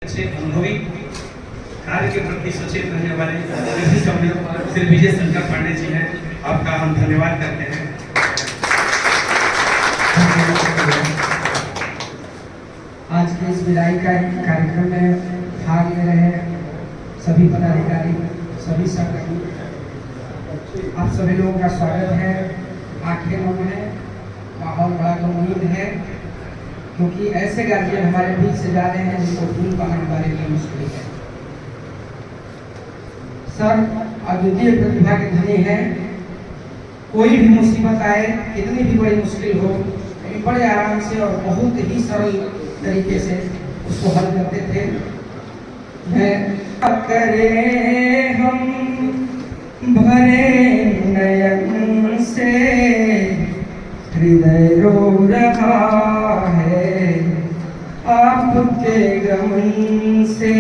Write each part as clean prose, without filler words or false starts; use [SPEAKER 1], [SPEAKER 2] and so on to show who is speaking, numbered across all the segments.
[SPEAKER 1] अच्छे अनुभवी कार्य के प्रति सचेत रहने वाले श्री विजय शंकर पांडे जी हैं। आपका हम धन्यवाद करते हैं।
[SPEAKER 2] आज के इस विदाई का कार्यक्रम में भाग ले रहे सभी पदाधिकारी, सभी सहकर्मी, आप सभी लोगों का स्वागत है। आखिर में है माहौल बड़ा गमगीन है, क्योंकि ऐसे गार्जियन हमारे बीच से जा रहे हैं जिनको भूल पाना हमारे लिए मुश्किल है। सर अद्वितीय प्रतिभा के धनी है। कोई भी मुसीबत आए, कितनी भी बड़ी मुश्किल हो, बड़े आराम से और बहुत ही सरल तरीके से उसको हल करते थे। करे हम भरे नयन से हृदय रो रहा है आपके गमन से,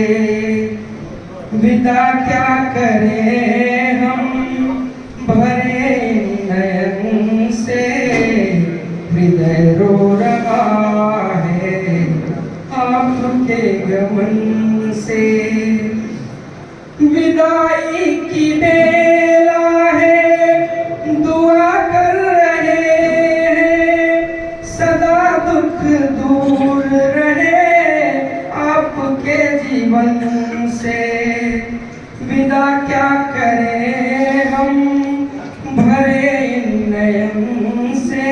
[SPEAKER 2] विदा क्या करें हम भरे नयन से हृदय रो रहा है आपके गमन से। विदाई की बेला है दुआ कर रहे हैं, सदा दुख दूर रहे आपके जीवन से। विदा क्या करें हम भरे नयन से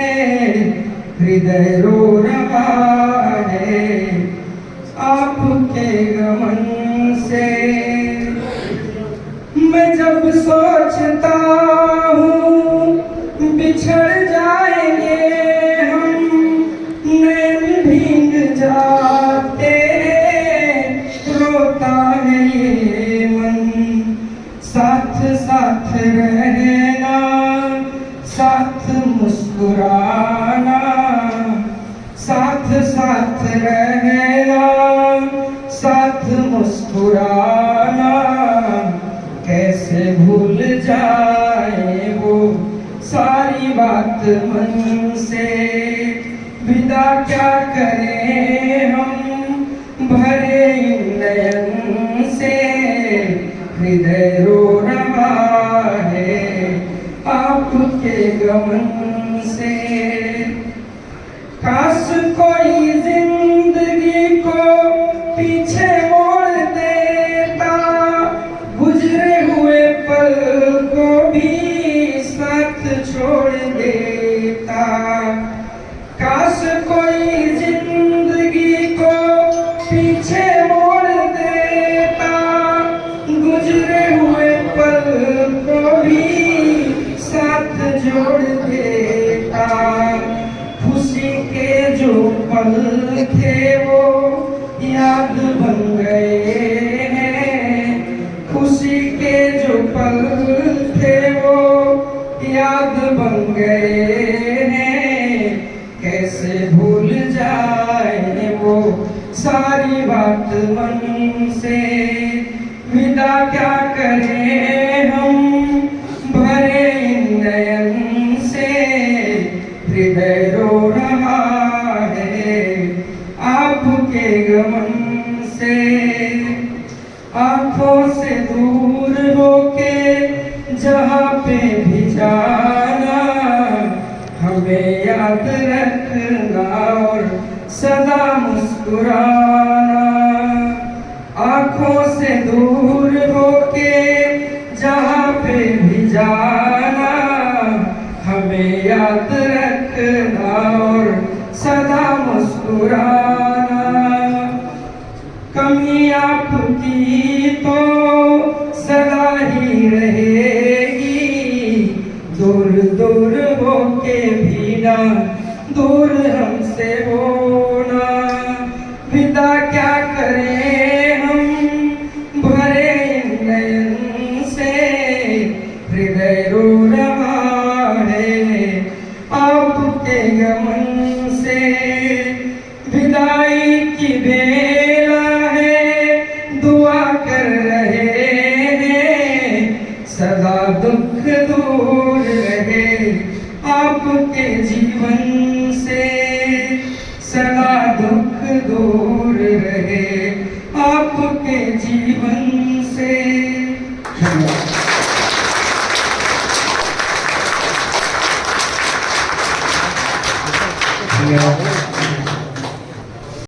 [SPEAKER 2] हृदय रो रहा है आपके गमन से। मैं जब सोचता हूँ बिछड़ जाएंगे हम, नैन भीग जाते रोता है ये मन। साथ साथ रहना, साथ मुस्कुराना, साथ साथ रहना, साथ मुस्कुराना, कैसे भूल जाए वो सारी बात मन से। विदा क्या करें हम भरे नयन से हृदय रो रहा है आपके गमन से। काश कोई जिंदगी को पीछे मोड़ देता, गुजरे हुए पल को भी साथ छोड़ देता। काश कोई जिंदगी को पीछे मोड़ देता, गुजरे हुए पल को भी साथ जोड़ देता। खुशी के जो पल थे वो याद बन गए हैं, खुशी के जो पल थे वो याद बन गए हैं। कैसे भूल जाए वो सारी बात मन से। विदा क्या करें हम भरे नयन से हृदय रो रहा है आपके गमन से। आंखों से दूर होके जहाँ पे भी जाना, हमें याद रखना और सदा मुस्कुराना। आंखों से दूर होके जहाँ पे भी जाना, हमें याद रखना और सदा मुस्कुराना। कमी आपकी तो सदा ही रहेगी, दूर दूर होके भी ना दूर हमसे होना। विदा क्या करें हम भरे नयन से हृदय रो रहा है आपके गमन से। विदाई की बेला है दुआ कर रहे हैं, सदा दुख दूर रहे आपके जीवन से। सदा दुख दूर रहे आप धन्यवाद।